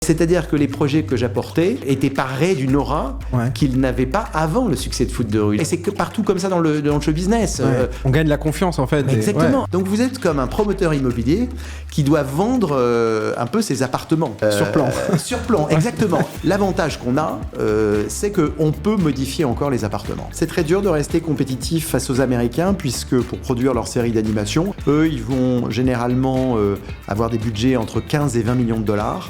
C'est-à-dire que les projets que j'apportais étaient parés d'une aura qu'ils n'avaient pas avant le succès de Foot de rue. Et c'est que partout comme ça dans le show business. On gagne la confiance en fait. Exactement. Donc vous êtes comme un promoteur immobilier qui doit vendre un peu ses appartements. Sur plan. Sur plan, exactement. L'avantage qu'on a, c'est qu'on peut modifier encore les appartements. C'est très dur de rester compétitif face aux Américains puisque pour produire leur série d'animation, eux, ils vont généralement avoir des budgets entre 15 et 20 millions de dollars.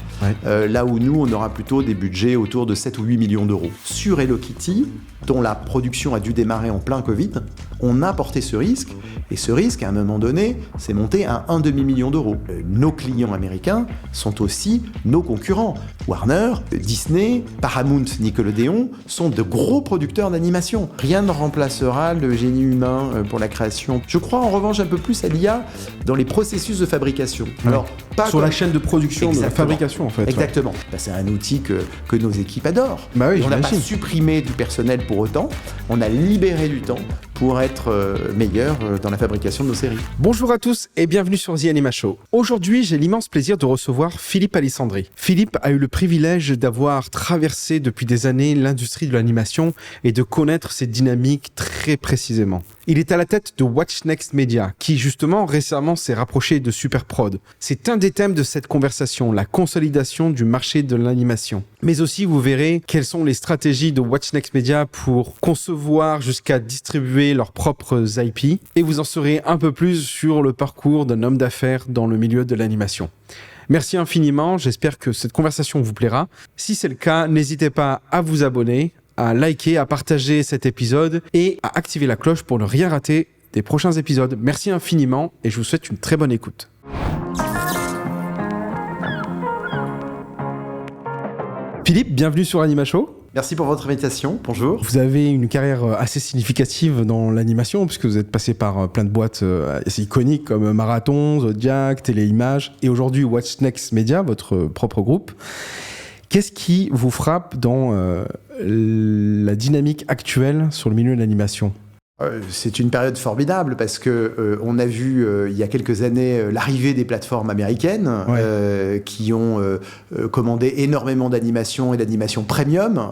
Là où nous, on aura plutôt des budgets autour de 7 ou 8 millions d'euros. Sur Hello Kitty, dont la production a dû démarrer en plein Covid, on a porté ce risque, et ce risque, à un moment donné, s'est monté à 1,5 million d'euros. Nos clients américains sont aussi nos concurrents. Warner, Disney, Paramount, Nickelodeon sont de gros producteurs d'animation. Rien ne remplacera le génie humain pour la création. Je crois en revanche un peu plus à l'IA dans les processus de fabrication. Alors, pas sur la chaîne de production, de la fabrication en fait. Exactement. C'est un outil que nos équipes adorent. Oui, on n'a pas supprimé du personnel pour autant, on a libéré du temps pour être meilleur dans la fabrication de nos séries. Bonjour à tous et bienvenue sur The Anima Show. Aujourd'hui, j'ai l'immense plaisir de recevoir Philippe Alessandri. Philippe a eu le privilège d'avoir traversé depuis des années l'industrie de l'animation et de connaître ses dynamiques très précisément. Il est à la tête de What's Next Media, qui justement récemment s'est rapproché de Superprod. C'est un des thèmes de cette conversation, la consolidation du marché de l'animation. Mais aussi, vous verrez quelles sont les stratégies de What's Next Media pour concevoir jusqu'à distribuer leurs propres IP. Et vous en saurez un peu plus sur le parcours d'un homme d'affaires dans le milieu de l'animation. Merci infiniment, j'espère que cette conversation vous plaira. Si c'est le cas, n'hésitez pas à vous abonner, à liker, à partager cet épisode et à activer la cloche pour ne rien rater des prochains épisodes. Merci infiniment et je vous souhaite une très bonne écoute. Philippe, bienvenue sur Anima Show. Merci pour votre invitation, bonjour. Vous avez une carrière assez significative dans l'animation puisque vous êtes passé par plein de boîtes assez iconiques comme Marathon, Zodiac, Téléimages et aujourd'hui What's Next Media, votre propre groupe. Qu'est-ce qui vous frappe dans la dynamique actuelle sur le milieu de l'animation ? C'est une période formidable parce que on a vu il y a quelques années l'arrivée des plateformes américaines qui ont commandé énormément d'animation et d'animation premium.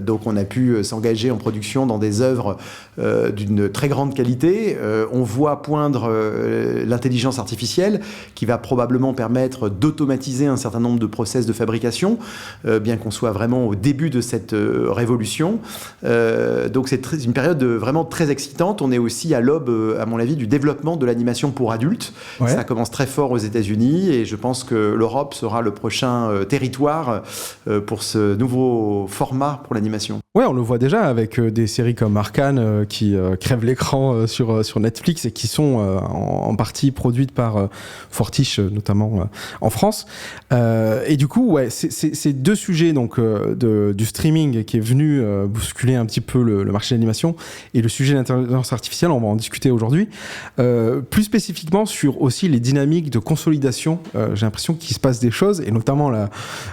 Donc on a pu s'engager en production dans des œuvres d'une très grande qualité. On voit poindre l'intelligence artificielle qui va probablement permettre d'automatiser un certain nombre de process de fabrication, bien qu'on soit vraiment au début de cette révolution. Donc c'est une période vraiment très excitante. On est aussi à l'aube, à mon avis, du développement de l'animation pour adultes. Ça commence très fort aux États-Unis et je pense que l'Europe sera le prochain territoire pour ce nouveau format pour l'animation. Ouais, on le voit déjà avec des séries comme Arcane qui crèvent l'écran sur Netflix et qui sont en partie produites par Fortiche, notamment en France. Et du coup, c'est deux sujets donc du streaming qui est venu bousculer un petit peu le marché de l'animation et le sujet de l'intelligence artificielle, on va en discuter aujourd'hui. Plus spécifiquement sur aussi les dynamiques de consolidation, j'ai l'impression qu'il se passe des choses et notamment là,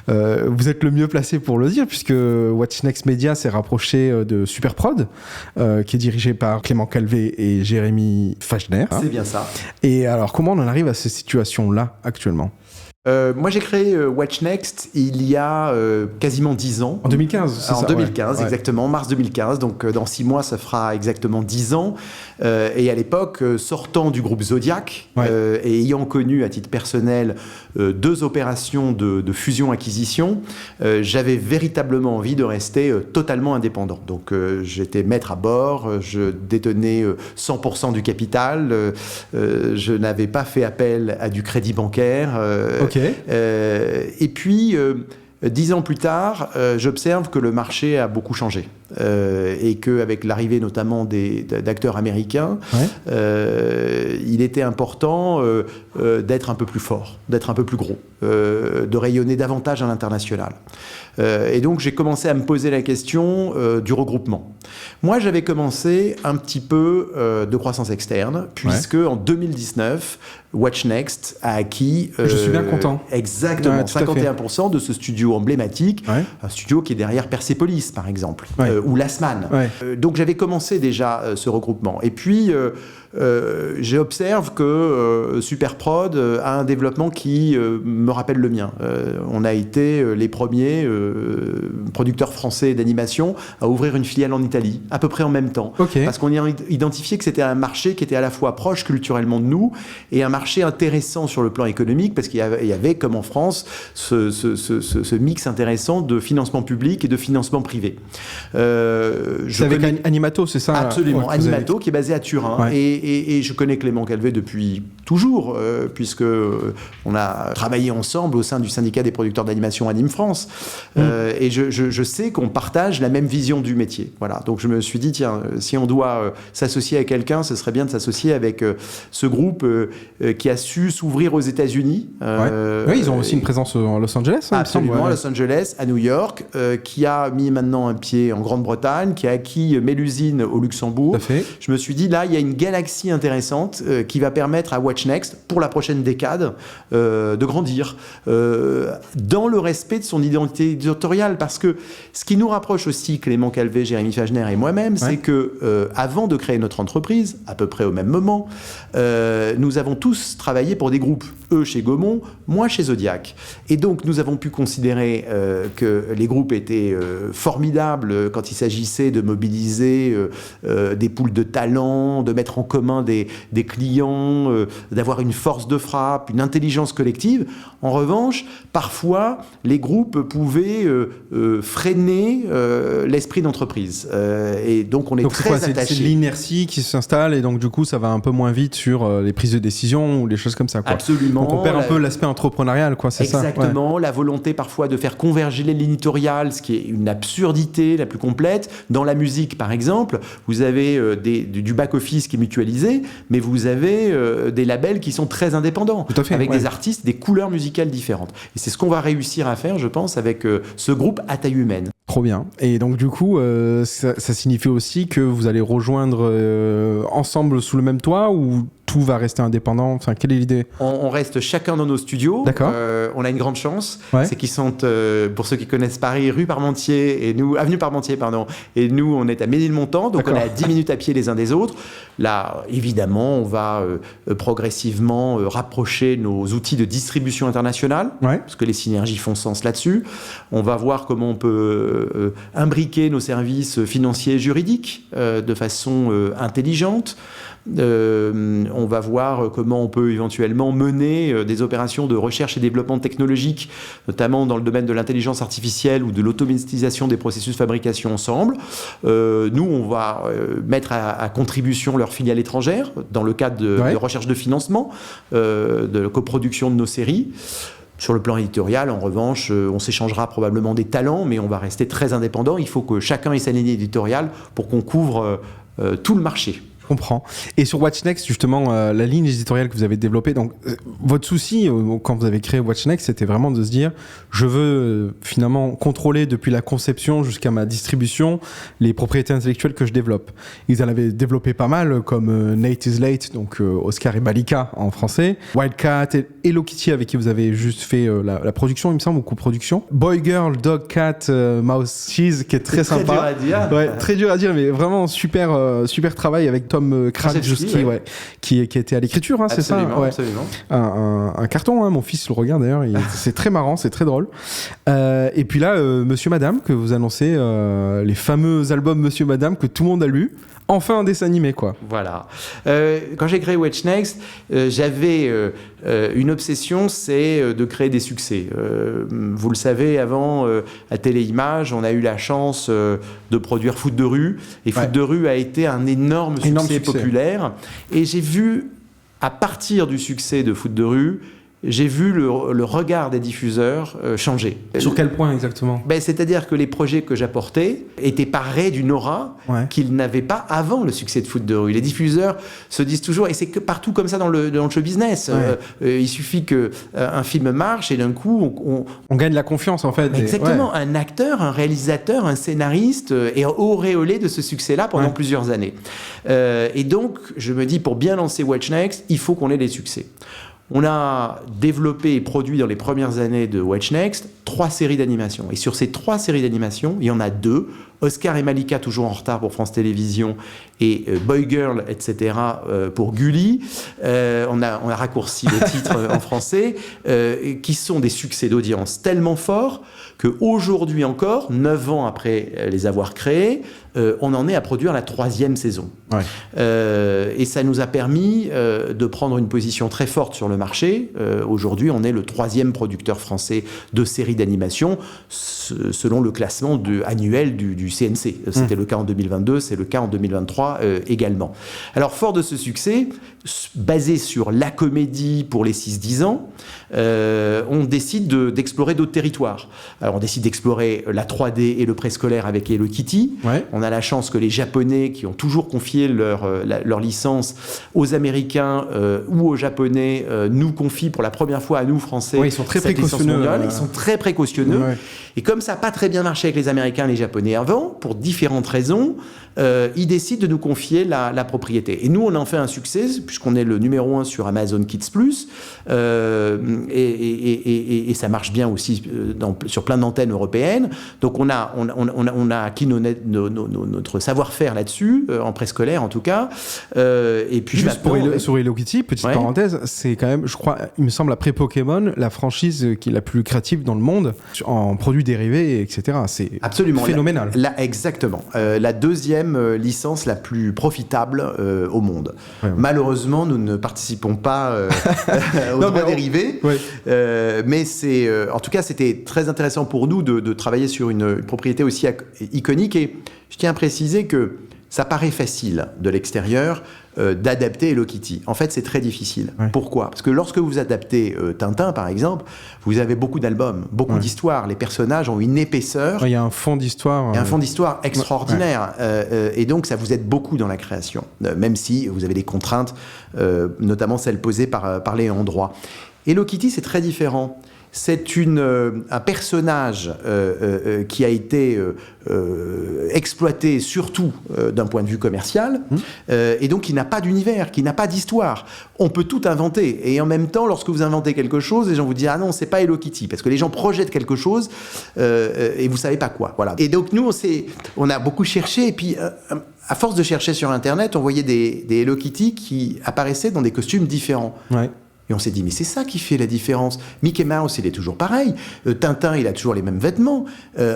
vous êtes le mieux placé pour le dire puisque What's Next Media s'est rapproché de Superprod, qui est dirigé par Clément Calvé et Jérémy Fachner. C'est bien ça. Et alors, comment on en arrive à ces situations-là actuellement ? Moi, j'ai créé What's Next il y a quasiment 10 ans. En 2015, c'est ça ? En 2015, exactement, mars 2015. Donc, dans 6 mois, ça fera exactement 10 ans. Et à l'époque, sortant du groupe Zodiac et ayant connu à titre personnel 2 opérations de fusion-acquisition, j'avais véritablement envie de rester totalement indépendant. Donc, j'étais maître à bord, je détenais 100% du capital, je n'avais pas fait appel à du crédit bancaire. Et puis, 10 ans plus tard, j'observe que le marché a beaucoup changé. Et qu'avec l'arrivée notamment d'acteurs américains, il était important d'être un peu plus fort, d'être un peu plus gros, de rayonner davantage à l'international. Et donc j'ai commencé à me poser la question du regroupement. Moi j'avais commencé un petit peu de croissance externe, puisque en 2019, What's Next a acquis... je suis bien content. Exactement, 51% de ce studio emblématique, un studio qui est derrière Persepolis par exemple, ou Last Man. Donc j'avais commencé déjà ce regroupement. Et puis j'observe que Superprod a un développement qui me rappelle le mien. On a été les premiers producteurs français d'animation à ouvrir une filiale en Italie, à peu près en même temps. Parce qu'on a identifié que c'était un marché qui était à la fois proche culturellement de nous et un marché intéressant sur le plan économique, parce qu'il y avait comme en France, ce mix intéressant de financement public et de financement privé. C'est avec Animato, c'est ça? Absolument, Animato, qui est basé à Turin. Ouais. Et je connais Clément Calvet depuis toujours, puisque on a travaillé ensemble au sein du syndicat des producteurs d'animation Anime France. Et je sais qu'on partage la même vision du métier. Voilà. Donc je me suis dit, tiens, si on doit s'associer à quelqu'un, ce serait bien de s'associer avec ce groupe qui a su s'ouvrir aux États-Unis. Oui, ils ont aussi une présence à Los Angeles. Absolument, à Los Angeles, à New York, qui a mis maintenant un pied en Grande-Bretagne, qui a acquis Mélusine au Luxembourg. Je me suis dit, là, il y a une galaxie intéressante qui va permettre à Watch Next, pour la prochaine décade, de grandir dans le respect de son identité éditoriale. Parce que ce qui nous rapproche aussi, Clément Calvet, Jérémy Fagner et moi-même, c'est que avant de créer notre entreprise, à peu près au même moment, nous avons tous travaillé pour des groupes. Eux chez Gaumont, moi chez Zodiac. Et donc, nous avons pu considérer que les groupes étaient formidables quand il s'agissait de mobiliser des poules de talents, de mettre en commun des clients, d'avoir une force de frappe, une intelligence collective. En revanche, parfois, les groupes pouvaient freiner l'esprit d'entreprise. Et donc, on est très attachés. C'est l'inertie qui s'installe et donc, du coup, ça va un peu moins vite sur les prises de décision ou les choses comme ça, quoi. Absolument. Donc, on perd un peu l'aspect entrepreneurial, quoi, c'est ça? Exactement. La volonté, parfois, de faire converger l'éditorial, ce qui est une absurdité la plus complète. Dans la musique, par exemple, vous avez du back-office qui est mutualisé, mais vous avez des labels qui sont très indépendants, tout à fait, avec des artistes, des couleurs musicales différentes. Et c'est ce qu'on va réussir à faire, je pense, avec ce groupe à taille humaine. Trop bien. Et donc, du coup, ça signifie aussi que vous allez rejoindre ensemble sous le même toit ou tout va rester indépendant? Enfin, quelle est l'idée? On reste chacun dans nos studios. D'accord. On a une grande chance, c'est qu'ils sont, pour ceux qui connaissent Paris, rue Parmentier et nous, avenue Parmentier, pardon. Et nous, on est à Ménilmontant, donc on est à 10 minutes à pied les uns des autres. Là, évidemment, on va progressivement rapprocher nos outils de distribution internationale, parce que les synergies font sens là-dessus. On va voir comment on peut imbriquer nos services financiers et juridiques de façon intelligente. On va voir comment on peut éventuellement mener des opérations de recherche et développement technologique, notamment dans le domaine de l'intelligence artificielle ou de l'automatisation des processus de fabrication ensemble. Nous, on va mettre à contribution leurs filiales étrangères dans le cadre de recherche de financement, de coproduction de nos séries. Sur le plan éditorial, en revanche, on s'échangera probablement des talents, mais on va rester très indépendant. Il faut que chacun ait sa ligne éditoriale pour qu'on couvre tout le marché. Comprends. Et sur Watch Next, justement, la ligne éditoriale que vous avez développée, donc votre souci quand vous avez créé Watch Next, c'était vraiment de se dire, je veux finalement contrôler depuis la conception jusqu'à ma distribution les propriétés intellectuelles que je développe. Ils en avaient développé pas mal, comme Nate is Late, donc Oscar et Malika en français, Wildcat et Hello Kitty avec qui vous avez juste fait la production, il me semble, ou coproduction. Boy Girl, Dog Cat, Mouse Cheese, qui est très sympa. Très dur à dire. Ouais, très dur à dire, mais vraiment super travail avec Tom Krajewski, qui était à l'écriture, c'est ça? Absolument. Un carton, mon fils le regarde d'ailleurs, c'est très marrant, c'est très drôle. Et puis là, Monsieur Madame, que vous annoncez, les fameux albums Monsieur Madame que tout le monde a lu. Enfin un dessin animé, quoi. Voilà. Quand j'ai créé Watch Next, j'avais une obsession, c'est de créer des succès. Vous le savez, avant, à Téléimages, on a eu la chance de produire Foot de rue. Et Foot de rue a été un énorme succès populaire. Et j'ai vu, à partir du succès de Foot de rue, j'ai vu le regard des diffuseurs changer. Sur quel point exactement? C'est-à-dire que les projets que j'apportais étaient parés d'une aura qu'ils n'avaient pas avant le succès de Foot de rue. Les diffuseurs se disent toujours, et c'est que partout comme ça dans le show business, il suffit qu'un film marche et d'un coup on gagne la confiance en fait. Exactement, un acteur, un réalisateur, un scénariste est auréolé de ce succès-là pendant plusieurs années. Et donc je me dis, pour bien lancer Watch Next, il faut qu'on ait des succès. On a développé et produit dans les premières années de Watch Next 3 séries d'animation. Et sur ces 3 séries d'animation, il y en a 2. Oscar et Malika, toujours en retard pour France Télévisions, et Boy Girl, etc., pour Gulli. On a raccourci le titre en français, qui sont des succès d'audience tellement forts qu'aujourd'hui encore, 9 ans après les avoir créés, on en est à produire la 3e saison. Ouais. Et ça nous a permis de prendre une position très forte sur le marché. Aujourd'hui, on est le 3e producteur français de séries d'animation, selon le classement annuel du CNC. C'était le cas en 2022, c'est le cas en 2023 également. Alors, fort de ce succès, basé sur la comédie pour les 6-10 ans, on décide d'explorer d'autres territoires. Alors, on décide d'explorer la 3D et le préscolaire avec Hello Kitty. Ouais. On a la chance que les Japonais, qui ont toujours confié leur licence aux Américains ou aux Japonais, nous confient pour la première fois à nous, Français, ils sont très précautionneux. Ils sont très précautionneux. Ouais. Et comme ça n'a pas très bien marché avec les Américains et les Japonais avant, pour différentes raisons, ils décident de nous confier la propriété. Et nous, on en fait un succès, puisqu'on est le numéro 1 sur Amazon Kids+, et ça marche bien aussi sur plein d'antennes européennes. Donc on a acquis notre savoir-faire là-dessus, en préscolaire en tout cas. Et puis juste sur Hello Kitty, petite parenthèse, c'est quand même, je crois, il me semble, après Pokémon, la franchise qui est la plus créative dans le monde, en produits dérivés, etc. C'est absolument phénoménal. Exactement. La 2e licence la plus profitable au monde. Ouais. Malheureusement, nous ne participons pas aux droits dérivés. Ouais. Mais en tout cas, c'était très intéressant pour nous de travailler sur une propriété aussi iconique. Et je tiens à préciser que ça paraît facile de l'extérieur d'adapter Hello Kitty. En fait, c'est très difficile. Ouais. Pourquoi ? Parce que lorsque vous adaptez Tintin, par exemple, vous avez beaucoup d'albums, beaucoup d'histoires. Les personnages ont une épaisseur. Il y a un fond d'histoire. Il y a un fond d'histoire extraordinaire. Ouais. Et donc, ça vous aide beaucoup dans la création, même si vous avez des contraintes, notamment celles posées par les ayants droit. Hello Kitty, c'est très différent. C'est un personnage qui a été exploité surtout d'un point de vue commercial, et donc qui n'a pas d'univers, qui n'a pas d'histoire. On peut tout inventer, et en même temps, lorsque vous inventez quelque chose, les gens vous disent « Ah non, c'est pas Hello Kitty », parce que les gens projettent quelque chose et vous savez pas quoi. Voilà. Et donc nous, on a beaucoup cherché, et puis à force de chercher sur Internet, on voyait des Hello Kitty qui apparaissaient dans des costumes différents. Ouais. Et on s'est dit, mais c'est ça qui fait la différence. Mickey Mouse, il est toujours pareil. Tintin, il a toujours les mêmes vêtements.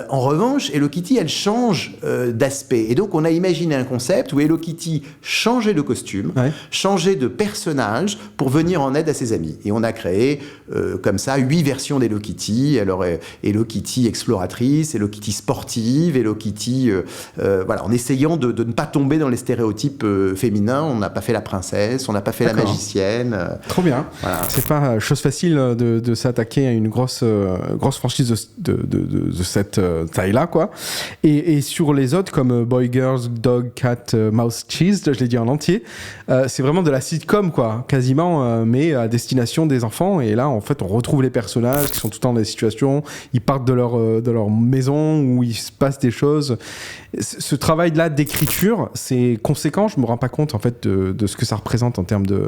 En revanche, Hello Kitty, elle change d'aspect. Et donc, on a imaginé un concept où Hello Kitty changeait de costume, changeait de personnage pour venir en aide à ses amis. Et on a créé, comme ça, 8 versions d'Hello Kitty. Alors, Hello Kitty exploratrice, Hello Kitty sportive, Hello Kitty... voilà, en essayant de ne pas tomber dans les stéréotypes féminins. On n'a pas fait la princesse, on n'a pas fait la magicienne. Trop bien. Voilà. C'est pas chose facile de s'attaquer à une grosse franchise de cette taille-là, quoi. Et sur les autres, comme Boy, Girls, Dog, Cat, Mouse, Cheese, je l'ai dit en entier, c'est vraiment de la sitcom, quoi, quasiment, mais à destination des enfants. Et là, en fait, on retrouve les personnages qui sont tout le temps dans des situations, ils partent de leur maison où il se passe des choses. Ce travail-là d'écriture, c'est conséquent. Je me rends pas compte, en fait, de ce que ça représente en termes de...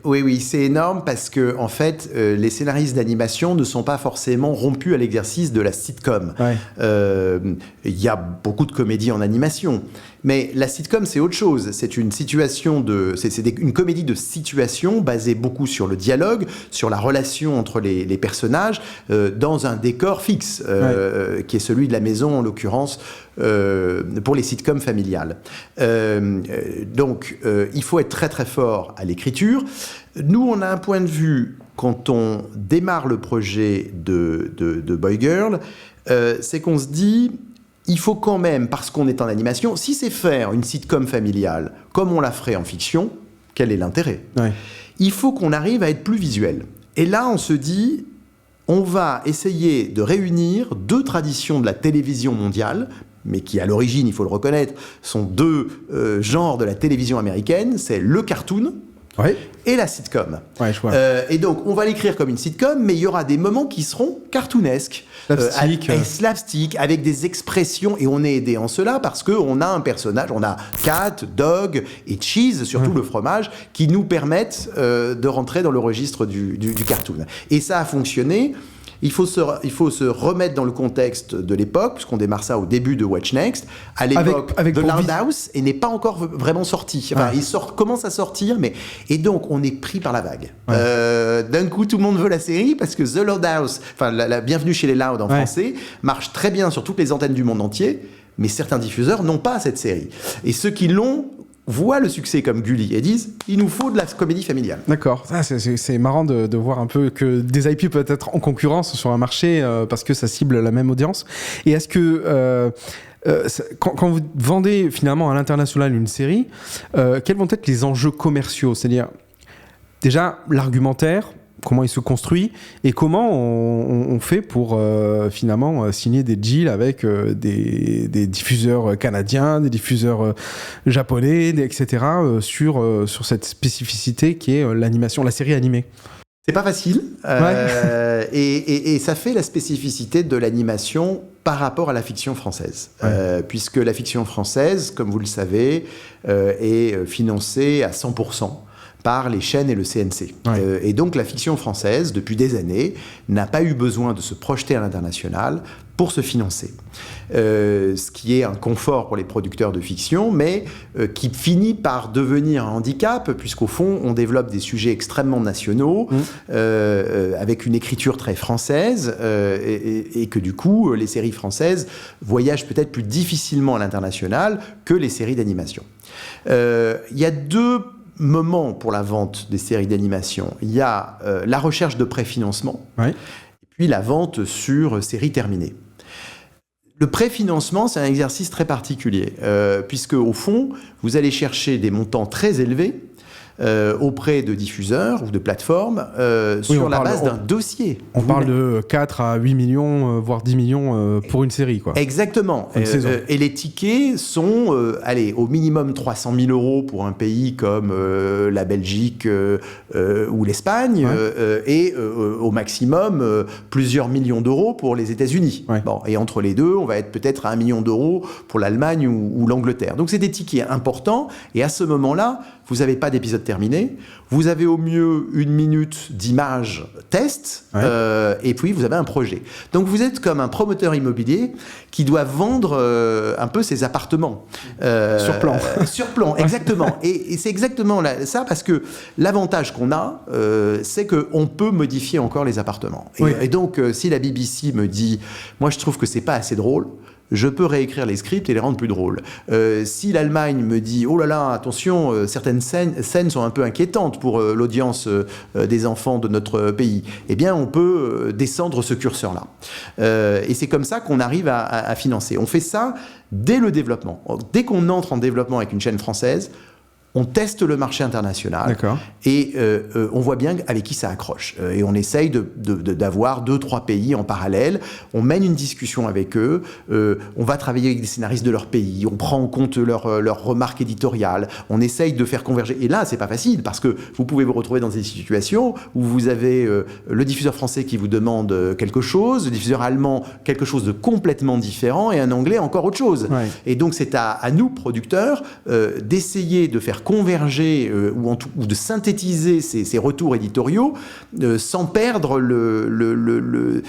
Oui, c'est énorme parce que, en fait, les scénaristes d'animation ne sont pas forcément rompus à l'exercice de la sitcom. Il y a beaucoup de comédies en animation. Mais la sitcom, c'est autre chose. C'est une une comédie de situation basée beaucoup sur le dialogue, sur la relation entre les personnages, dans un décor fixe, qui est celui de la maison, en l'occurrence, pour les sitcoms familiales. Donc, il faut être très très fort à l'écriture. Nous, on a un point de vue, quand on démarre le projet de Boy Girl, c'est qu'on se dit... Il faut quand même, parce qu'on est en animation, si c'est faire une sitcom familiale comme on la ferait en fiction, quel est l'intérêt ? Il faut qu'on arrive à être plus visuel. Et là, on se dit, on va essayer de réunir 2 traditions de la télévision mondiale, mais qui, à l'origine, il faut le reconnaître, sont 2 genres de la télévision américaine. C'est le cartoon et la sitcom. Je vois. Et donc, on va l'écrire comme une sitcom, mais il y aura des moments qui seront cartoonesques. Slapstick, avec des expressions, et on est aidé en cela parce qu'on a un personnage, on a Cat, Dog et Cheese, surtout le fromage, qui nous permettent de rentrer dans le registre du cartoon. Et ça a fonctionné. Il faut se remettre dans le contexte de l'époque, puisqu'on démarre ça au début de Watch Next. À l'époque, The Loud House n'est pas encore vraiment sorti. Enfin, il commence à sortir, et donc on est pris par la vague. D'un coup, tout le monde veut la série, parce que The Loud House, enfin la Bienvenue chez les Loud en français, marche très bien sur toutes les antennes du monde entier, mais certains diffuseurs n'ont pas cette série. Et ceux qui l'ont voient le succès comme Gulli et disent il nous faut de la comédie familiale. D'accord, c'est marrant de voir un peu que des IP peuvent être en concurrence sur un marché parce que ça cible la même audience. Et est-ce que quand vous vendez finalement à l'international une série, quels vont être les enjeux commerciaux? C'est-à-dire déjà l'argumentaire, comment il se construit et comment on fait pour finalement signer des deals avec des diffuseurs canadiens, des diffuseurs japonais, etc. sur cette spécificité qui est l'animation, la série animée. C'est pas facile et ça fait la spécificité de l'animation par rapport à la fiction française, puisque la fiction française, comme vous le savez, est financée à 100% par les chaînes et le CNC. Et donc la fiction française, depuis des années, n'a pas eu besoin de se projeter à l'international pour se financer. Ce qui est un confort pour les producteurs de fiction, mais qui finit par devenir un handicap, puisqu'au fond, on développe des sujets extrêmement nationaux, avec une écriture très française, et que du coup, les séries françaises voyagent peut-être plus difficilement à l'international que les séries d'animation. Il y a deux moment pour la vente des séries d'animation. Il y a la recherche de préfinancement, et puis la vente sur séries terminées. Le préfinancement, c'est un exercice très particulier, puisque au fond, vous allez chercher des montants très élevés auprès de diffuseurs ou de plateformes sur la base d'un dossier. On parle de 4 à 8 millions, voire 10 millions pour une série, quoi. Exactement. Et les tickets sont, au minimum 300 000 € pour un pays comme la Belgique ou l'Espagne, et au maximum plusieurs millions d'euros pour les États-Unis. Bon, et entre les deux, on va être peut-être à 1 million d'euros pour l'Allemagne ou l'Angleterre. Donc c'est des tickets importants, et à ce moment-là, vous n'avez pas d'épisode terminé, vous avez au mieux 1 minute d'image test, et puis vous avez un projet. Donc vous êtes comme un promoteur immobilier qui doit vendre un peu ses appartements. Sur plan. Sur plan, exactement. Et c'est exactement ça, parce que l'avantage qu'on a, c'est qu'on peut modifier encore les appartements. Et donc, si la BBC me dit « moi je trouve que c'est pas assez drôle », je peux réécrire les scripts et les rendre plus drôles. Si l'Allemagne me dit « oh là là, attention, certaines scènes sont un peu inquiétantes pour l'audience des enfants de notre pays », eh bien, on peut descendre ce curseur-là. Et c'est comme ça qu'on arrive à financer. On fait ça dès le développement. Dès qu'on entre en développement avec une chaîne française, on teste le marché international et on voit bien avec qui ça accroche. Et on essaye d'avoir 2-3 pays en parallèle. On mène une discussion avec eux. On va travailler avec des scénaristes de leur pays. On prend en compte leurs remarques éditoriales. On essaye de faire converger. Et là, c'est pas facile parce que vous pouvez vous retrouver dans des situations où vous avez le diffuseur français qui vous demande quelque chose, le diffuseur allemand quelque chose de complètement différent et un anglais encore autre chose. Et donc, c'est à nous, producteurs, d'essayer de faire converger ou de synthétiser ces retours éditoriaux sans perdre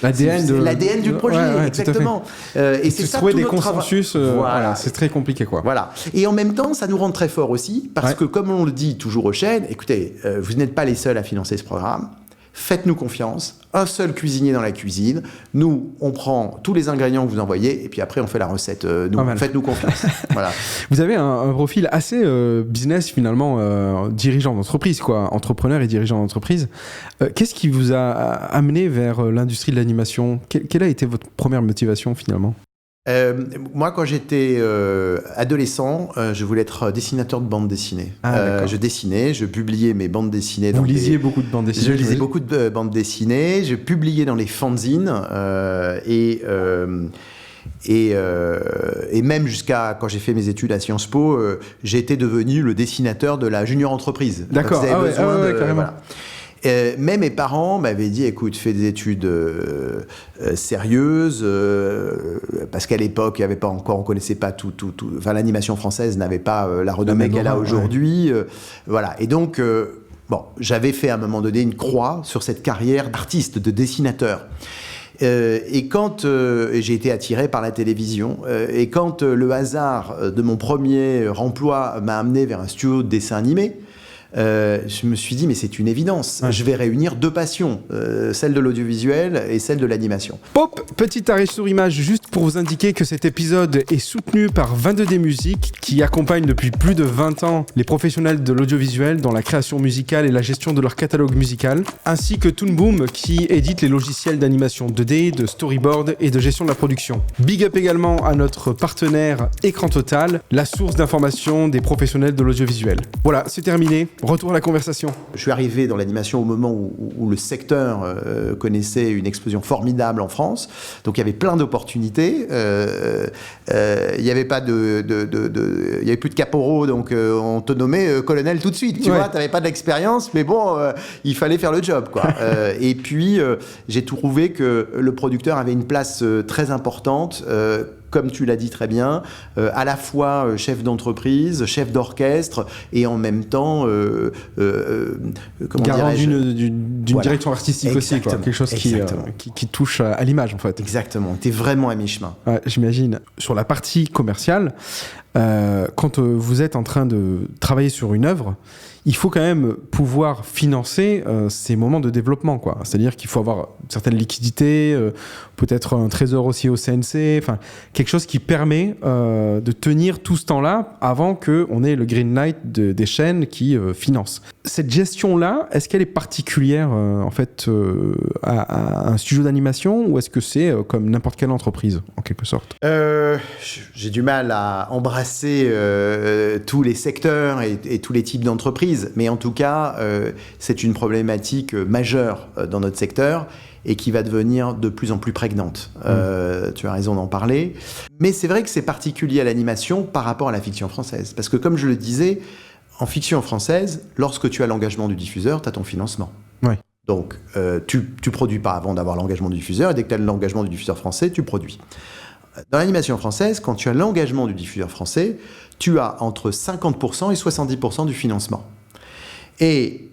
l'ADN du projet. Exactement. Et c'est ça, trouver des consensus, c'est très compliqué, quoi. Voilà. Et en même temps, ça nous rend très fort aussi, parce que comme on le dit toujours aux chaînes, écoutez, vous n'êtes pas les seuls à financer ce programme. Faites-nous confiance, un seul cuisinier dans la cuisine. Nous, on prend tous les ingrédients que vous envoyez et puis après, on fait la recette. Faites-nous confiance. Voilà. Vous avez un profil assez business, finalement, dirigeant d'entreprise, quoi, entrepreneur et dirigeant d'entreprise. Qu'est-ce qui vous a amené vers l'industrie de l'animation ? Quelle a été votre première motivation, finalement ? Moi, quand j'étais adolescent, je voulais être dessinateur de bande dessinée. Je dessinais, je publiais mes bandes dessinées. Vous lisiez beaucoup de bandes dessinées ? Je lisais beaucoup de bandes dessinées. Je publiais dans les fanzines et même jusqu'à quand j'ai fait mes études à Sciences Po, j'ai été devenu le dessinateur de la junior entreprise. D'accord. Carrément. Voilà. Mais mes parents m'avaient dit, écoute, fais des études sérieuses, parce qu'à l'époque, il y avait pas encore, on connaissait pas tout. Enfin, l'animation française n'avait pas la renommée qu'elle a aujourd'hui. Voilà. Et donc, j'avais fait à un moment donné une croix sur cette carrière d'artiste, de dessinateur. Et quand j'ai été attiré par la télévision, et quand le hasard de mon premier emploi m'a amené vers un studio de dessin animé, je me suis dit, mais c'est une évidence. Ouais. Je vais réunir deux passions, celle de l'audiovisuel et celle de l'animation. Pop, petit arrêt sur image, juste pour vous indiquer que cet épisode est soutenu par 22D Music, qui accompagne depuis plus de 20 ans les professionnels de l'audiovisuel dans la création musicale et la gestion de leur catalogue musical, ainsi que Toon Boom, qui édite les logiciels d'animation 2D, de storyboard et de gestion de la production. Big up également à notre partenaire Écran Total, la source d'information des professionnels de l'audiovisuel. Voilà, c'est terminé. Retour à la conversation. Je suis arrivé dans l'animation au moment où le secteur connaissait une explosion formidable en France. Donc il y avait plein d'opportunités. Il n'y avait pas il y avait plus de caporaux, donc on te nommait colonel tout de suite. Tu vois, tu n'avais pas d'expérience, mais bon, il fallait faire le job, quoi. Et puis j'ai trouvé que le producteur avait une place très importante. Comme tu l'as dit très bien, à la fois chef d'entreprise, chef d'orchestre, et en même temps, garant d'une direction artistique aussi, quoi. Quelque chose qui touche à l'image, en fait. Exactement, tu es vraiment à mi-chemin. Ouais, j'imagine. Sur la partie commerciale, quand vous êtes en train de travailler sur une œuvre, il faut quand même pouvoir financer ces moments de développement, quoi. C'est-à-dire qu'il faut avoir une certaine liquidité, peut-être un trésor aussi au CNC, enfin quelque chose qui permet de tenir tout ce temps-là avant qu'on ait le green light des chaînes qui financent. Cette gestion-là, est-ce qu'elle est particulière en fait à un studio d'animation, ou est-ce que c'est comme n'importe quelle entreprise en quelque sorte? J'ai du mal à embrasser tous les secteurs et tous les types d'entreprises. Mais en tout cas, c'est une problématique majeure dans notre secteur et qui va devenir de plus en plus prégnante. Tu as raison d'en parler. Mais c'est vrai que c'est particulier à l'animation par rapport à la fiction française. Parce que comme je le disais, en fiction française, lorsque tu as l'engagement du diffuseur, tu as ton financement. Ouais. Donc, tu produis pas avant d'avoir l'engagement du diffuseur, et dès que tu as l'engagement du diffuseur français, tu produis. Dans l'animation française, quand tu as l'engagement du diffuseur français, tu as entre 50% et 70% du financement. Et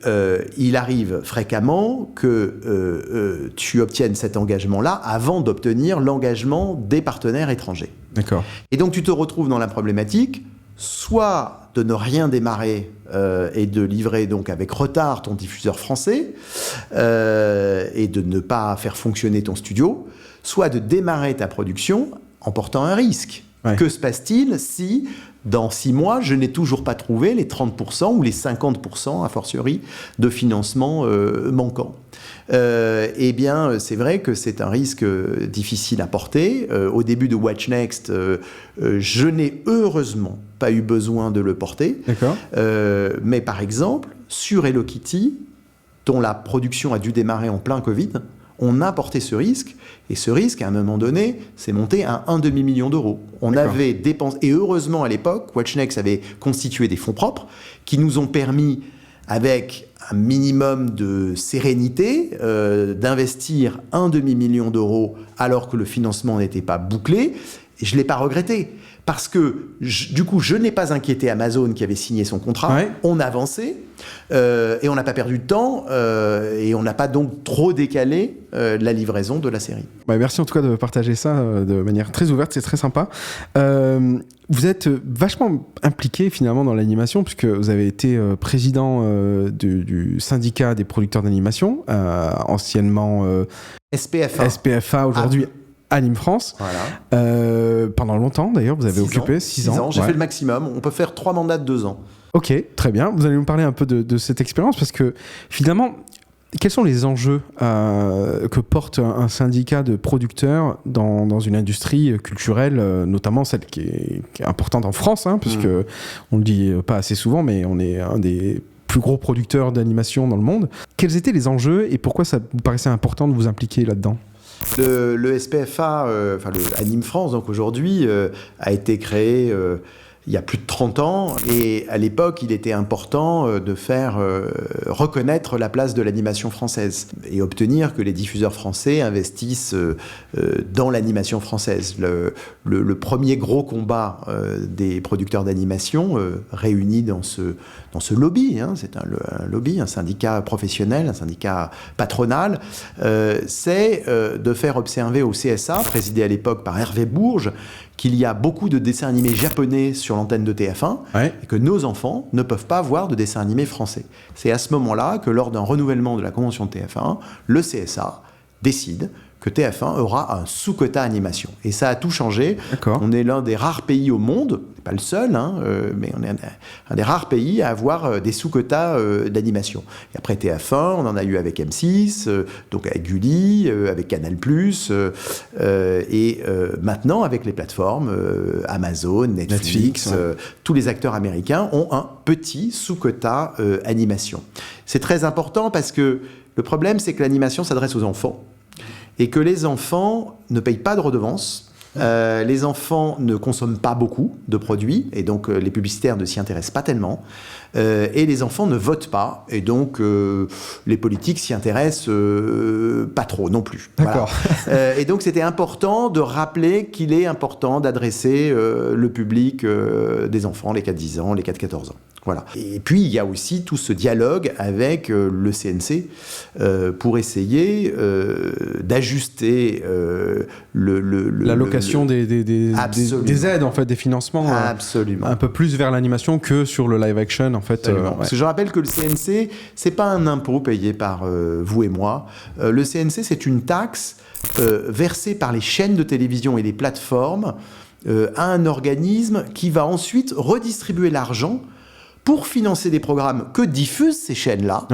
il arrive fréquemment que tu obtiennes cet engagement-là avant d'obtenir l'engagement des partenaires étrangers. D'accord. Et donc tu te retrouves dans la problématique, soit de ne rien démarrer et de livrer donc avec retard ton diffuseur français et de ne pas faire fonctionner ton studio, soit de démarrer ta production en portant un risque. Ouais. Que se passe-t-il si, dans 6 mois, je n'ai toujours pas trouvé les 30% ou les 50%, a fortiori, de financement manquant? Eh bien, c'est vrai que c'est un risque difficile à porter. Au début de Watch Next, je n'ai heureusement pas eu besoin de le porter. D'accord. Mais par exemple, sur Hello Kitty, dont la production a dû démarrer en plein Covid, on a porté ce risque, et ce risque, à un moment donné, s'est monté à 1,5 million d'euros. On avait dépensé, et heureusement à l'époque, WatchNext avait constitué des fonds propres qui nous ont permis, avec un minimum de sérénité, d'investir 1,5 million d'euros alors que le financement n'était pas bouclé, et je ne l'ai pas regretté. Parce que, du coup, je n'ai pas inquiété Amazon qui avait signé son contrat. Ouais. On a avancé et on n'a pas perdu de temps et on n'a pas donc trop décalé la livraison de la série. Bah, merci en tout cas de partager ça de manière très ouverte, c'est très sympa. Vous êtes vachement impliqué finalement dans l'animation puisque vous avez été président du syndicat des producteurs d'animation, anciennement SPFA aujourd'hui. Anime France. Voilà. Pendant longtemps, d'ailleurs, vous avez occupé 6 ans. J'ai fait le maximum. On peut faire 3 mandats de 2 ans. Ok, très bien. Vous allez nous parler un peu de cette expérience parce que finalement, quels sont les enjeux que porte un syndicat de producteurs dans une industrie culturelle, notamment celle qui est importante en France, hein, puisque on le dit pas assez souvent, mais on est un des plus gros producteurs d'animation dans le monde. Quels étaient les enjeux et pourquoi ça vous paraissait important de vous impliquer là-dedans ? Le SPFA, enfin le Anime France, donc aujourd'hui, a été créé il y a plus de 30 ans, et à l'époque, il était important de faire reconnaître la place de l'animation française et obtenir que les diffuseurs français investissent dans l'animation française. Le premier gros combat des producteurs d'animation réunis dans ce lobby, hein, c'est un lobby, un syndicat professionnel, un syndicat patronal, c'est de faire observer au CSA, présidé à l'époque par Hervé Bourges, qu'il y a beaucoup de dessins animés japonais sur l'antenne de TF1 et que nos enfants ne peuvent pas voir de dessins animés français. C'est à ce moment-là que, lors d'un renouvellement de la convention de TF1, le CSA décide que TF1 aura un sous-quota animation. Et ça a tout changé. On est l'un des rares pays au monde, pas le seul, hein, mais on est un des rares pays à avoir des sous-quotas d'animation. Et après TF1, on en a eu avec M6, donc avec Gulli, avec Canal+, et maintenant avec les plateformes Amazon, Netflix. Tous les acteurs américains ont un petit sous-quota animation. C'est très important parce que le problème, c'est que l'animation s'adresse aux enfants. Et que les enfants ne payent pas de redevances, les enfants ne consomment pas beaucoup de produits, et donc les publicitaires ne s'y intéressent pas tellement, et les enfants ne votent pas, et donc les politiques s'y intéressent pas trop non plus. D'accord. Voilà. Et donc c'était important de rappeler qu'il est important d'adresser le public des enfants, les 4-10 ans, les 4-14 ans. Voilà. Et puis, il y a aussi tout ce dialogue avec le CNC pour essayer d'ajuster l'allocation des aides, en fait, des financements un peu plus vers l'animation que sur le live action, en fait. Parce que je rappelle que le CNC, c'est pas un impôt payé par vous et moi. Le CNC, c'est une taxe versée par les chaînes de télévision et les plateformes à un organisme qui va ensuite redistribuer l'argent pour financer des programmes que diffusent ces chaînes-là,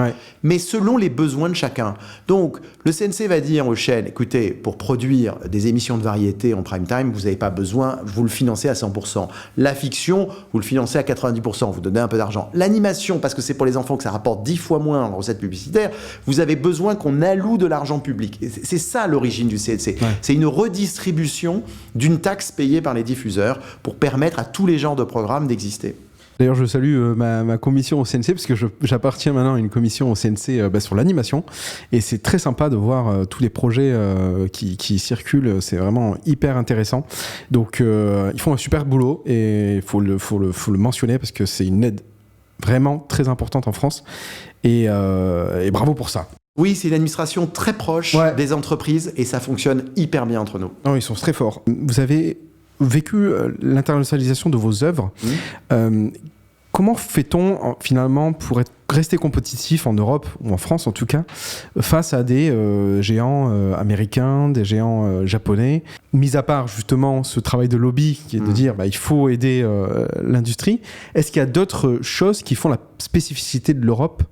mais selon les besoins de chacun. Donc, le CNC va dire aux chaînes, écoutez, pour produire des émissions de variété en prime time, vous n'avez pas besoin, vous le financez à 100%. La fiction, vous le financez à 90%, vous donnez un peu d'argent. L'animation, parce que c'est pour les enfants que ça rapporte 10 fois moins en recettes publicitaires, vous avez besoin qu'on alloue de l'argent public. Et c'est ça l'origine du CNC. C'est une redistribution d'une taxe payée par les diffuseurs pour permettre à tous les genres de programmes d'exister. D'ailleurs, je salue ma commission au CNC, parce que j'appartiens maintenant à une commission au CNC sur l'animation. Et c'est très sympa de voir tous les projets qui circulent. C'est vraiment hyper intéressant. Donc, ils font un super boulot et il faut le mentionner parce que c'est une aide vraiment très importante en France. Et bravo pour ça. Oui, c'est une administration très proche des entreprises et ça fonctionne hyper bien entre nous. Non, ils sont très forts. Vous avez vécu l'internationalisation de vos œuvres. Comment fait-on finalement pour rester compétitif en Europe, ou en France en tout cas, face à des géants américains, des géants japonais, mis à part justement ce travail de lobby qui est de dire il faut aider l'industrie, est-ce qu'il y a d'autres choses qui font la spécificité de l'Europe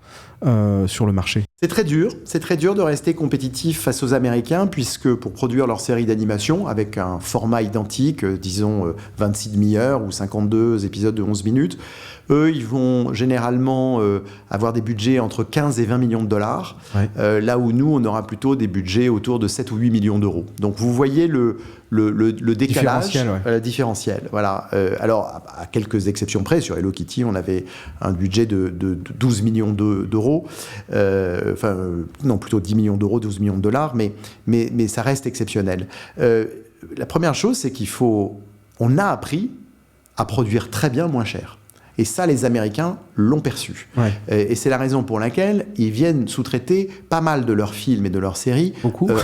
sur le marché? C'est très dur de rester compétitif face aux Américains, puisque pour produire leur série d'animation, avec un format identique, disons 26 demi-heures ou 52 épisodes de 11 minutes, eux, ils vont généralement avoir des budgets entre 15 et 20 millions de dollars, là où nous, on aura plutôt des budgets autour de 7 ou 8 millions d'euros. Donc vous voyez le décalage, différentiel. Voilà. Alors, à quelques exceptions près, sur Hello Kitty, on avait un budget de 12 millions d'euros, non, plutôt 10 millions d'euros, 12 millions de dollars, mais ça reste exceptionnel. La première chose, c'est on a appris à produire très bien moins cher. Et ça, les Américains l'ont perçu. Et c'est la raison pour laquelle ils viennent sous-traiter pas mal de leurs films et de leurs séries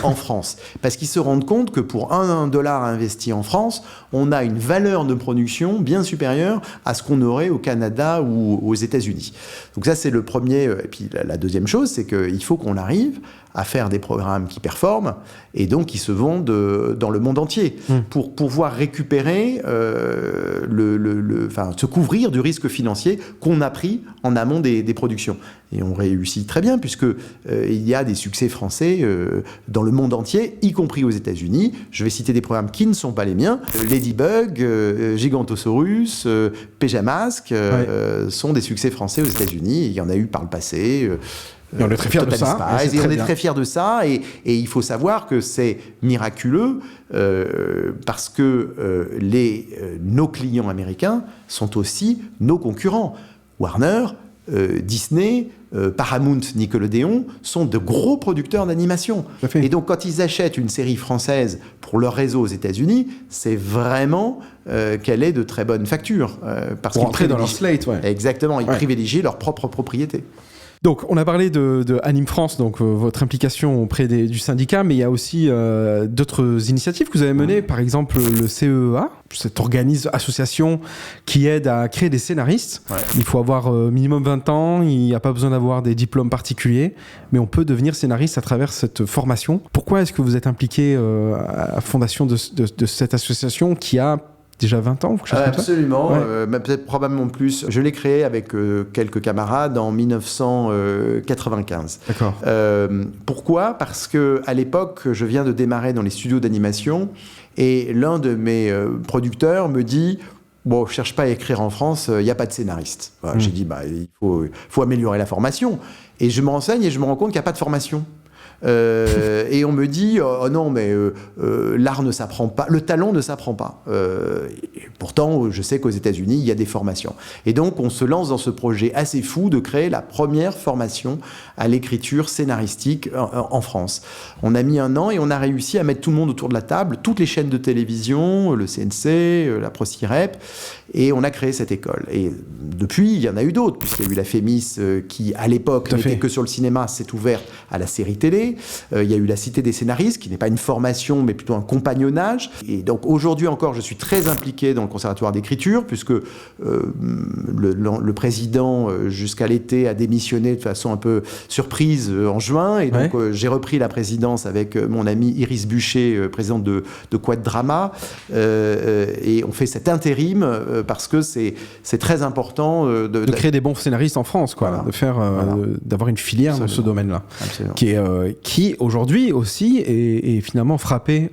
en France. Parce qu'ils se rendent compte que pour $1 investi en France, on a une valeur de production bien supérieure à ce qu'on aurait au Canada ou aux États-Unis. Donc ça, c'est le premier. Et puis la deuxième chose, c'est qu'il faut qu'on arrive à faire des programmes qui performent et donc qui se vendent dans le monde entier pour pouvoir récupérer, se couvrir du risque financier qu'on a pris en amont des productions. Et on réussit très bien puisque il y a des succès français dans le monde entier, y compris aux États-Unis. Je vais citer des programmes qui ne sont pas les miens. Ladybug, Gigantosaurus, Pyjamasque sont des succès français aux États-Unis. Il y en a eu par le passé. Et on est très fiers de ça. Et on est très fiers de ça. Et il faut savoir que c'est miraculeux parce que nos clients américains sont aussi nos concurrents. Warner, Disney, Paramount, Nickelodeon sont de gros producteurs d'animation. Et donc, quand ils achètent une série française pour leur réseau aux États-Unis, c'est vraiment qu'elle est de très bonne facture. Parce qu'ils privilégient dans leur slate, Exactement, ils privilégient leur propre propriété. Donc, on a parlé de Anime France, donc votre implication auprès du syndicat, mais il y a aussi d'autres initiatives que vous avez menées, par exemple le CEA, cette association qui aide à créer des scénaristes. Il faut avoir minimum 20 ans, il n'y a pas besoin d'avoir des diplômes particuliers, mais on peut devenir scénariste à travers cette formation. Pourquoi est-ce que vous êtes impliqué à la fondation de cette association qui a déjà 20 ans, absolument, peut-être probablement plus. Je l'ai créé avec quelques camarades en 1995. D'accord. Pourquoi ? Parce qu'à l'époque, je viens de démarrer dans les studios d'animation et l'un de mes producteurs me dit « Bon, je ne cherche pas à écrire en France, il n'y a pas de scénariste. » J'ai dit il faut améliorer la formation. Et je me renseigne et je me rends compte qu'il n'y a pas de formation. Et on me dit oh non mais l'art ne s'apprend pas, le talent ne s'apprend pas. Et pourtant je sais qu'aux États-Unis il y a des formations. Et donc on se lance dans ce projet assez fou de créer la première formation à l'écriture scénaristique en France. On a mis 1 an et on a réussi à mettre tout le monde autour de la table, toutes les chaînes de télévision, le CNC, la ProCirep, et on a créé cette école. Et depuis il y en a eu d'autres, puisqu'il y a eu la FEMIS qui à l'époque n'était que sur le cinéma, s'est ouverte à la série télé. Il y a eu la Cité des scénaristes, qui n'est pas une formation, mais plutôt un compagnonnage. Et donc aujourd'hui encore, je suis très impliqué dans le Conservatoire d'écriture, puisque le président, jusqu'à l'été, a démissionné de façon un peu surprise en juin. Et donc j'ai repris la présidence avec mon ami Iris Buchet, présidente de Quad Drama. Et on fait cet intérim parce que c'est très important de créer des bons scénaristes en France, quoi, de faire, d'avoir une filière dans ce domaine-là, qui aujourd'hui aussi est finalement frappé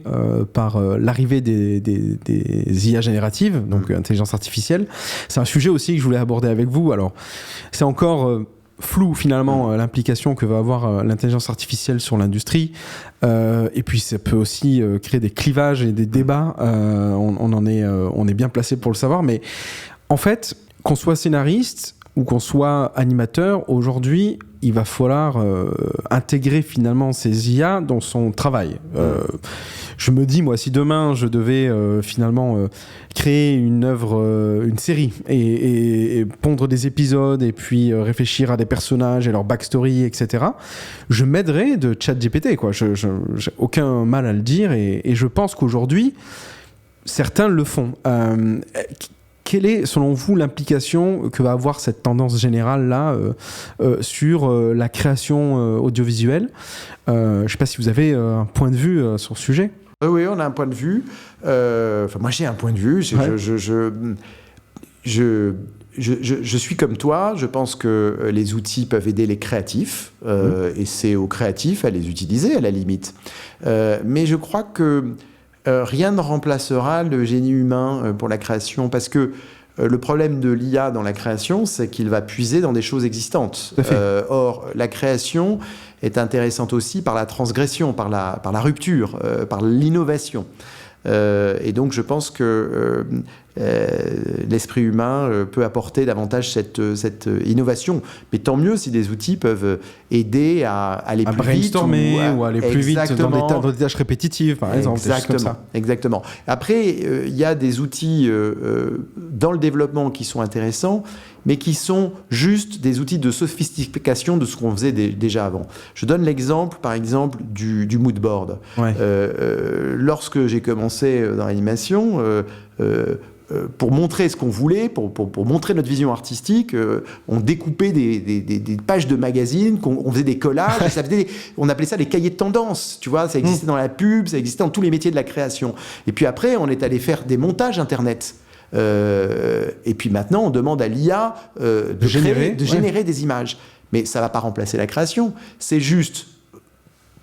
par l'arrivée des IA génératives, donc intelligence artificielle. C'est un sujet aussi que je voulais aborder avec vous. Alors, c'est encore flou finalement l'implication que va avoir l'intelligence artificielle sur l'industrie, et puis ça peut aussi créer des clivages et des débats. On est bien placé pour le savoir, mais en fait, qu'on soit scénariste ou qu'on soit animateur, aujourd'hui, il va falloir intégrer finalement ces IA dans son travail. Je me dis, moi, si demain je devais finalement créer une œuvre, une série, et pondre des épisodes, et puis réfléchir à des personnages et leur backstory, etc., je m'aiderais de ChatGPT, quoi. J'ai aucun mal à le dire, et je pense qu'aujourd'hui, certains le font. Quelle est, selon vous, l'implication que va avoir cette tendance générale-là sur la création audiovisuelle ? Je ne sais pas si vous avez un point de vue sur ce sujet. Oui, on a un point de vue. Moi, j'ai un point de vue. Je suis comme toi. Je pense que les outils peuvent aider les créatifs. Et c'est aux créatifs à les utiliser, à la limite. Mais je crois que rien ne remplacera le génie humain pour la création, parce que le problème de l'IA dans la création, c'est qu'il va puiser dans des choses existantes. Or, la création est intéressante aussi par la transgression, par la rupture, par l'innovation. Et donc, je pense que l'esprit humain peut apporter davantage cette innovation. Mais tant mieux si des outils peuvent aider à aller plus vite. Brainstormer ou à aller plus vite dans des tâches répétitives, par exemple. Exactement. Après, il y a des outils dans le développement qui sont intéressants, mais qui sont juste des outils de sophistication de ce qu'on faisait déjà avant. Je donne l'exemple, par exemple, du mood board. Lorsque j'ai commencé dans l'animation, pour montrer ce qu'on voulait, pour montrer notre vision artistique, on découpait des pages de magazines, on faisait des collages, on appelait ça les cahiers de tendance, tu vois, ça existait dans la pub, ça existait dans tous les métiers de la création. Et puis après, on est allé faire des montages Internet. Et puis maintenant, on demande à l'IA de générer des images. Mais ça ne va pas remplacer la création. C'est juste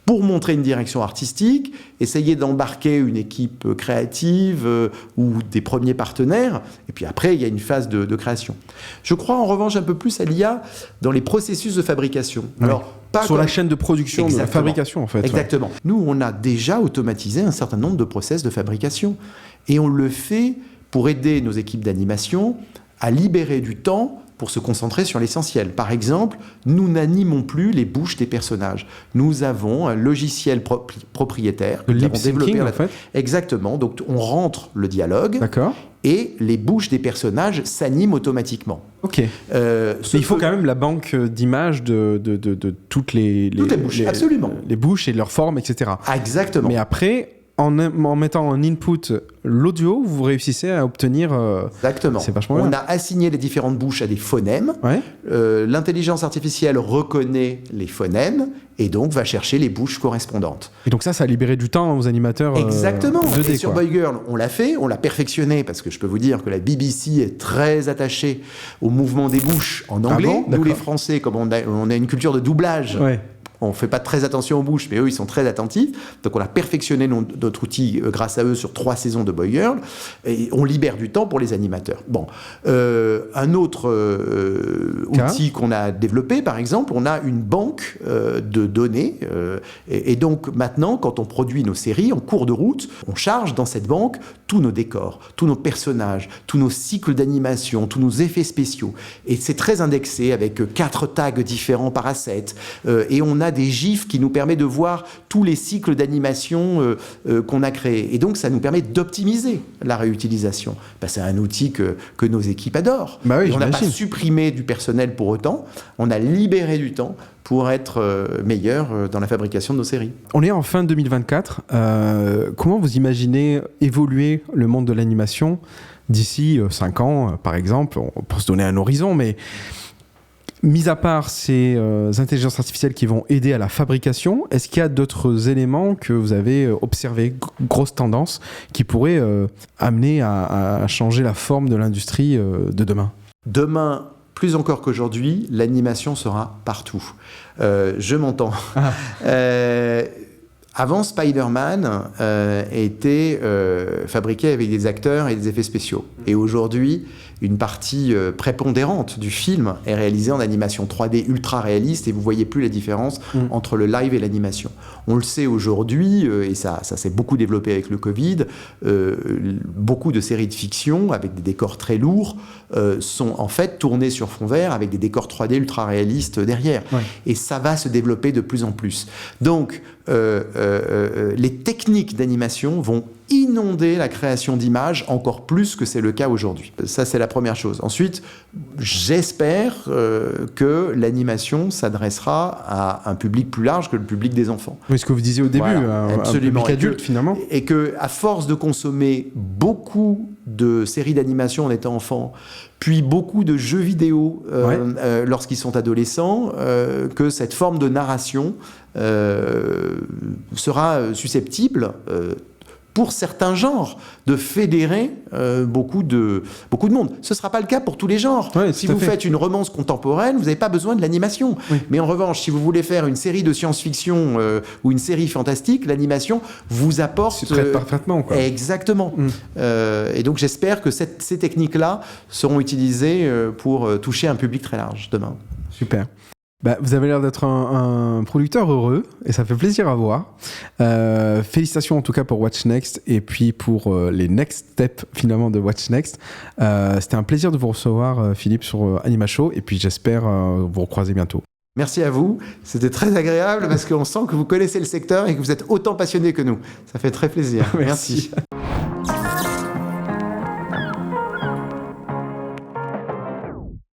pour montrer une direction artistique, essayer d'embarquer une équipe créative ou des premiers partenaires, et puis après, il y a une phase de création. Je crois en revanche un peu plus à l'IA dans les processus de fabrication. Oui. Alors, pas sur la chaîne de production, de la fabrication en fait. Exactement. Ouais. Nous, on a déjà automatisé un certain nombre de process de fabrication, et on le fait pour aider nos équipes d'animation à libérer du temps pour se concentrer sur l'essentiel. Par exemple, nous n'animons plus les bouches des personnages. Nous avons un logiciel propriétaire. Le lip syncing, en fait. Exactement. Donc, on rentre le dialogue. D'accord. Et les bouches des personnages s'animent automatiquement. Ok. Mais il faut quand même la banque d'images de toutes les bouches, absolument. Les bouches et leurs formes, etc. Ah, exactement. Mais après, en mettant en input l'audio, vous réussissez à obtenir... Exactement. C'est vachement bien. On bien. a assigné les différentes bouches à des phonèmes. Ouais. L'intelligence artificielle reconnaît les phonèmes et donc va chercher les bouches correspondantes. Et donc ça a libéré du temps aux animateurs Exactement. 2D, et sur Boy Girl, on l'a fait, on l'a perfectionné, parce que je peux vous dire que la BBC est très attachée au mouvement des bouches en anglais. Ah bon, nous, les Français, comme on a une culture de doublage, ouais. on ne fait pas très attention aux bouches, mais eux, ils sont très attentifs. Donc, on a perfectionné notre outil grâce à eux sur 3 saisons de Boy Girl. Et on libère du temps pour les animateurs. Bon. Un autre outil qu'on a développé, par exemple, on a une banque de données. Et donc, maintenant, quand on produit nos séries, en cours de route, on charge dans cette banque tous nos décors, tous nos personnages, tous nos cycles d'animation, tous nos effets spéciaux. Et c'est très indexé avec 4 tags différents par asset. Et on a des gifs qui nous permettent de voir tous les cycles d'animation qu'on a créés. Et donc, ça nous permet d'optimiser la réutilisation. Ben, c'est un outil que nos équipes adorent. Bah oui, on n'a pas supprimé du personnel pour autant, on a libéré du temps pour être meilleur dans la fabrication de nos séries. On est en fin 2024. Comment vous imaginez évoluer le monde de l'animation d'ici 5 ans, par exemple? On peut se donner un horizon, mais... Mis à part ces intelligences artificielles qui vont aider à la fabrication, est-ce qu'il y a d'autres éléments que vous avez observés, grosses tendances, qui pourraient amener à changer la forme de l'industrie de demain? Demain, plus encore qu'aujourd'hui, l'animation sera partout. Je m'entends. Ah. Avant, Spider-Man était fabriqué avec des acteurs et des effets spéciaux. Et aujourd'hui, une partie prépondérante du film est réalisée en animation 3D ultra réaliste et vous voyez plus la différence entre le live et l'animation. On le sait aujourd'hui, et ça s'est beaucoup développé avec le Covid, beaucoup de séries de fiction avec des décors très lourds sont en fait tournées sur fond vert avec des décors 3D ultra réalistes derrière. Ouais. Et ça va se développer de plus en plus. Donc, les techniques d'animation vont inonder la création d'images encore plus que c'est le cas aujourd'hui. Ça, c'est la première chose. Ensuite, j'espère que l'animation s'adressera à un public plus large que le public des enfants. Oui, ce que vous disiez au début, voilà, un public adulte finalement. Et qu'à force de consommer beaucoup de séries d'animation en étant enfant, puis beaucoup de jeux vidéo lorsqu'ils sont adolescents, que cette forme de narration sera susceptible pour certains genres, de fédérer beaucoup de monde. Ce ne sera pas le cas pour tous les genres. Ouais, si vous faites une romance contemporaine, vous n'avez pas besoin de l'animation. Oui. Mais en revanche, si vous voulez faire une série de science-fiction ou une série fantastique, l'animation vous apporte... Se traite parfaitement, quoi. Exactement. Et donc j'espère que ces techniques-là seront utilisées pour toucher un public très large demain. Super. Bah, vous avez l'air d'être un producteur heureux et ça fait plaisir à voir. Félicitations en tout cas pour What's Next et puis pour les next steps finalement de What's Next. C'était un plaisir de vous recevoir Philippe sur Anima Show et puis j'espère vous recroiser bientôt. Merci à vous, c'était très agréable parce qu'on sent que vous connaissez le secteur et que vous êtes autant passionné que nous. Ça fait très plaisir. Merci.